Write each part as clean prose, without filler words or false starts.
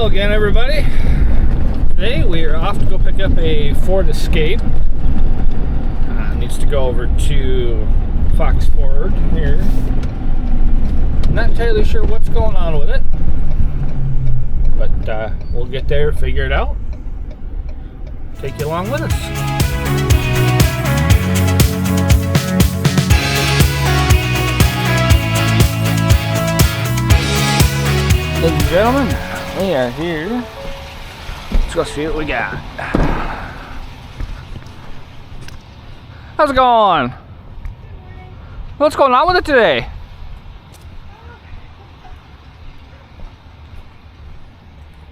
Hello again, everybody. Today we are off to go pick up a Ford Escape. Needs to go over to Fox Ford here. Not entirely sure what's going on with it, but we'll get there, figure it out, take you along with us. Ladies and gentlemen, we are here. Let's go see what we got. How's it going? What's going on with it today?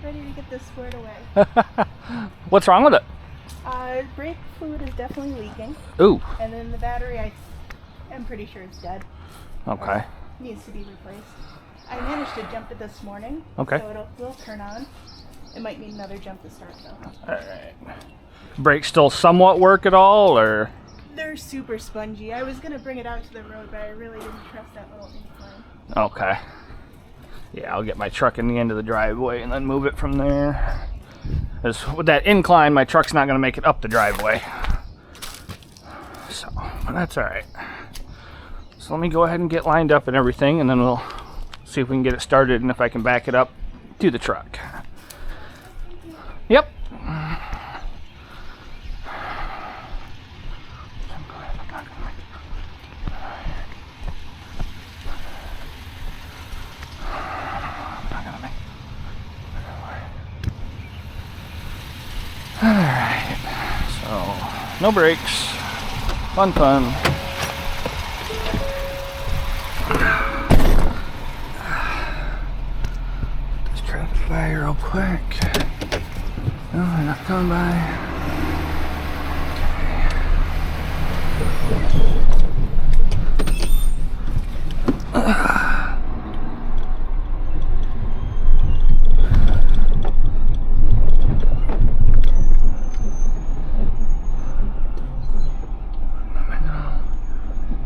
Ready to get this squared away. What's wrong with it? Brake fluid is definitely leaking. Ooh. And then the battery, I'm pretty sure it's dead. Okay. Needs to be replaced. I managed to jump it this morning. Okay. So will turn on. It might need another jump to start though. Alright. Brakes still somewhat work at all, or? They're super spongy. I was going to bring it out to the road, but I really didn't trust that little incline. Okay. Yeah, I'll get my truck in the end of the driveway and then move it from there. Because with that incline, my truck's not going to make it up the driveway. So, but that's alright. So let me go ahead and get lined up and everything, and then we'll see if we can get it started and if I can back it up to the truck. Yep. Alright. So, no brakes. Fun. Just try to fly real quick. No, they're not coming by.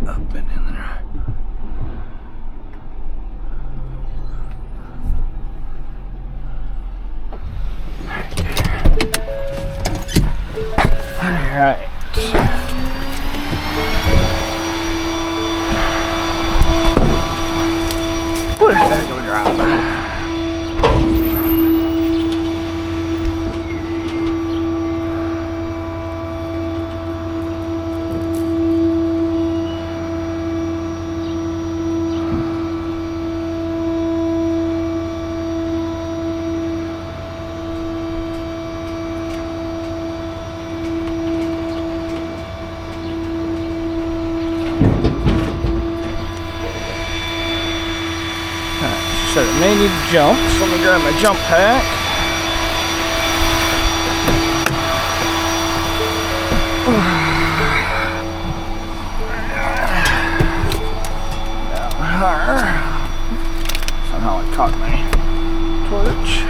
Up and in there. Alright. Where's that going to drop? So it may need to jump, so I'm going to grab my jump pack. Somehow I caught my torch.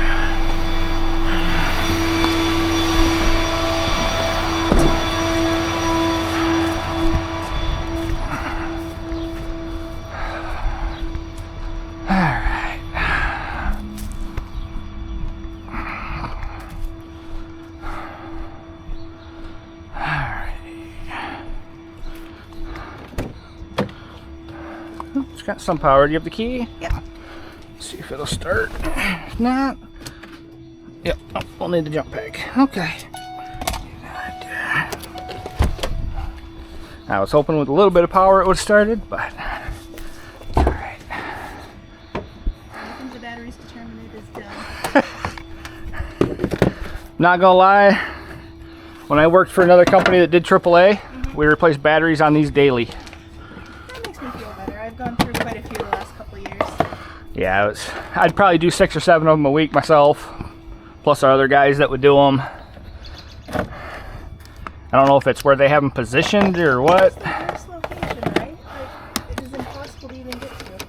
It's got some power. Do you have the key? Yeah. Let's see if it'll start. If not, yep. Oh, we'll need the jump pack. Okay. I was hoping with a little bit of power it would have started, but it's alright. I think the battery's determined it is done. Not gonna lie, when I worked for another company that did AAA, we replaced batteries on these daily. That makes me feel better. I've gone through quite a few the last couple of years. Yeah, I'd probably do 6 or 7 of them a week myself, plus our other guys that would do them. I don't know if it's where they have them positioned or what. It's the worst location, right? Like, it is impossible to even get to.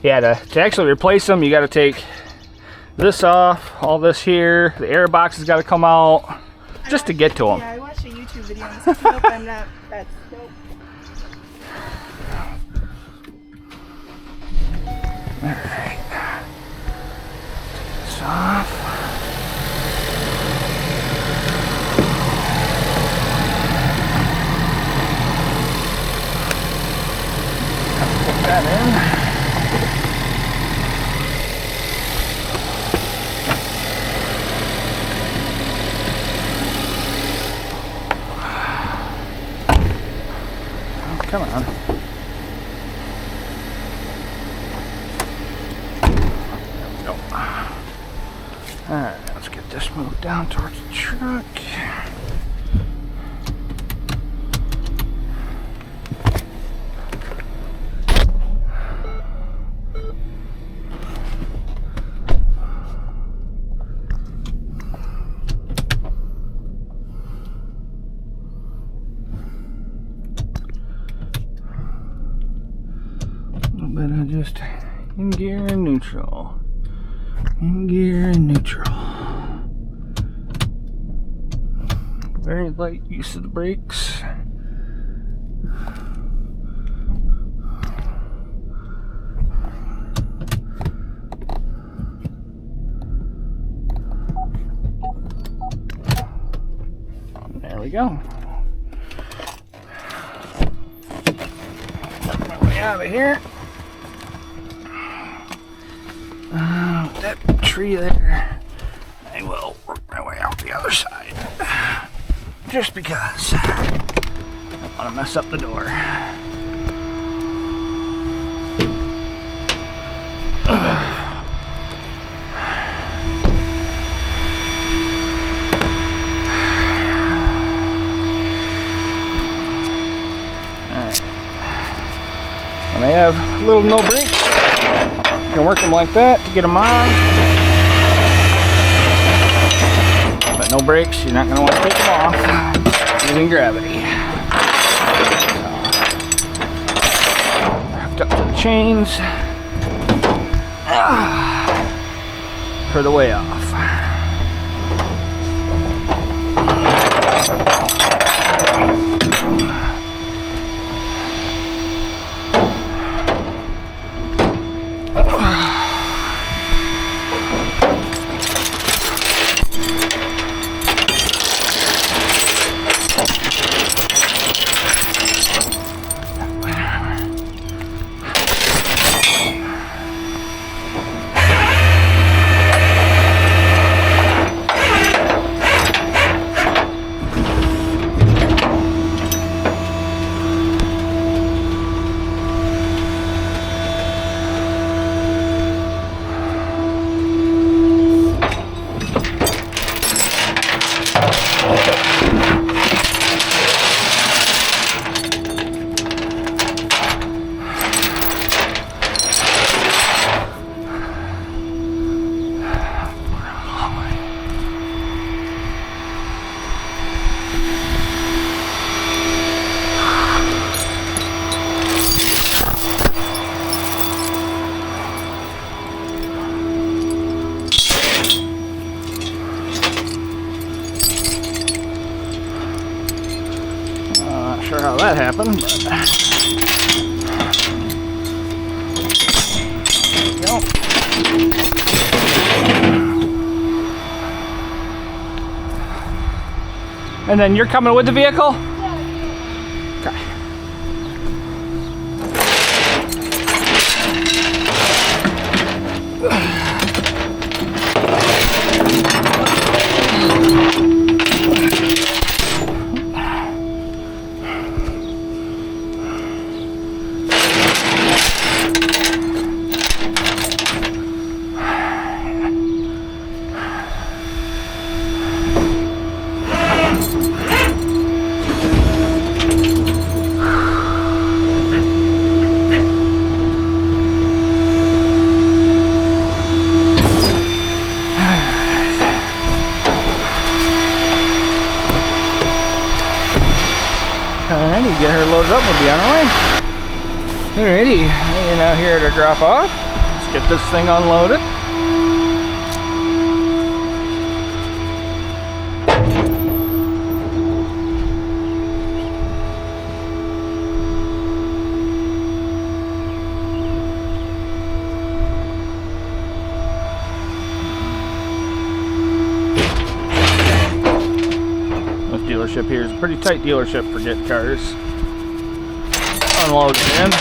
Yeah, to actually replace them, you got to take this off, all this here, the air box has got to come out, just to get to them. Yeah, I watched a YouTube video and said, nope, I'm not. That's nope. Alright. Come on. There we go. Alright, let's get this moved down towards the truck. But I just in gear and neutral. In gear and neutral. Very light use of the brakes. There we go. Work my way out of here. That tree there, I will work my way out the other side. Just because I don't want to mess up the door. Alright. And they have little no brakes. You can work them like that to get them on. But no brakes, you're not going to want to take them off using gravity. Hooked up to the chains for the way off. Sure how that happened, but there we go. And then you're coming with the vehicle? Okay. Alrighty, get her loaded up, we'll be on our way. Alrighty, you're now here to drop off. Let's get this thing unloaded. Dealership here is a pretty tight dealership for getting cars unloaded in.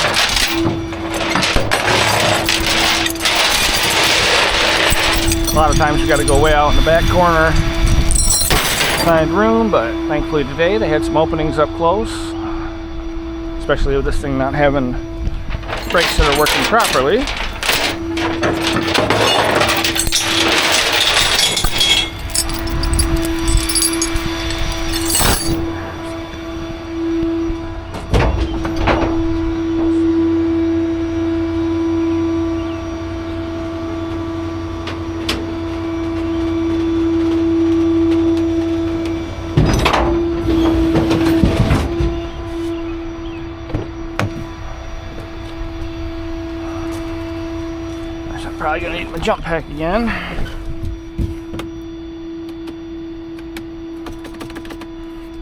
A lot of times you got to go way out in the back corner, find room, but thankfully today they had some openings up close, especially with this thing not having brakes that are working properly. Probably gonna need my jump pack again.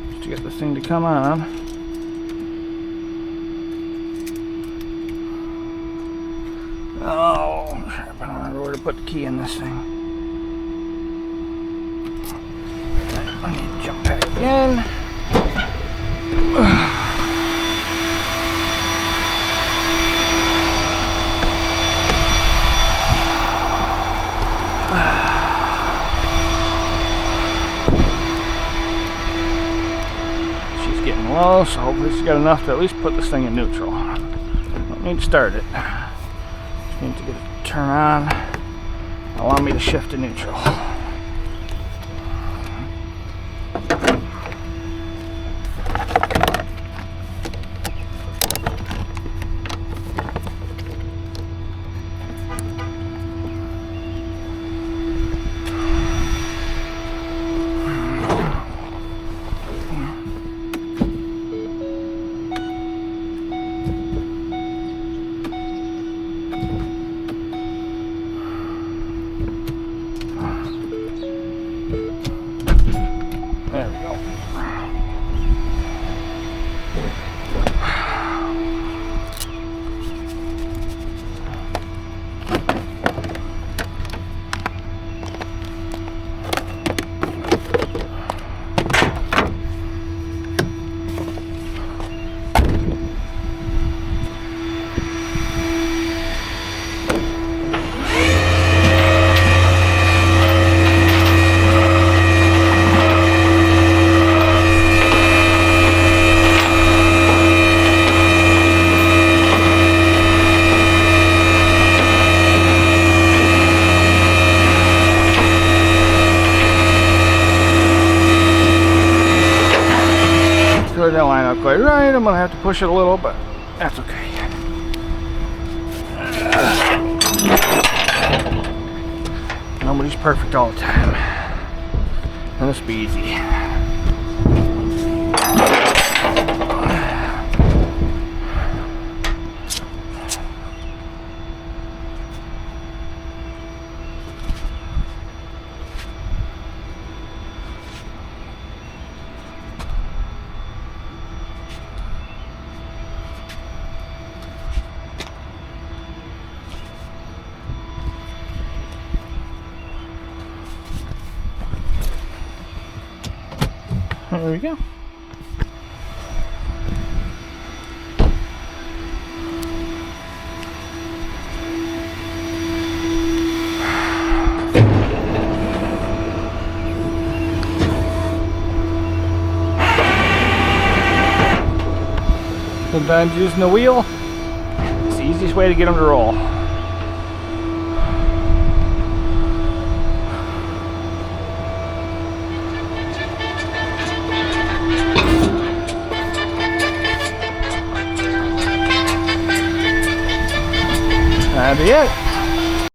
Just to get this thing to come on. Oh, crap, I don't remember where to put the key in this thing. I need to jump pack again. Low, so hopefully she's got enough to at least put this thing in neutral. Don't need to start it. Just need to get it to turn on. Allow me to shift to neutral. It didn't line up quite right. I'm gonna have to push it a little, but that's okay. Nobody's perfect all the time, and this will be easy. There we go. Sometimes using the wheel, it's the easiest way to get them to roll. That'd be it.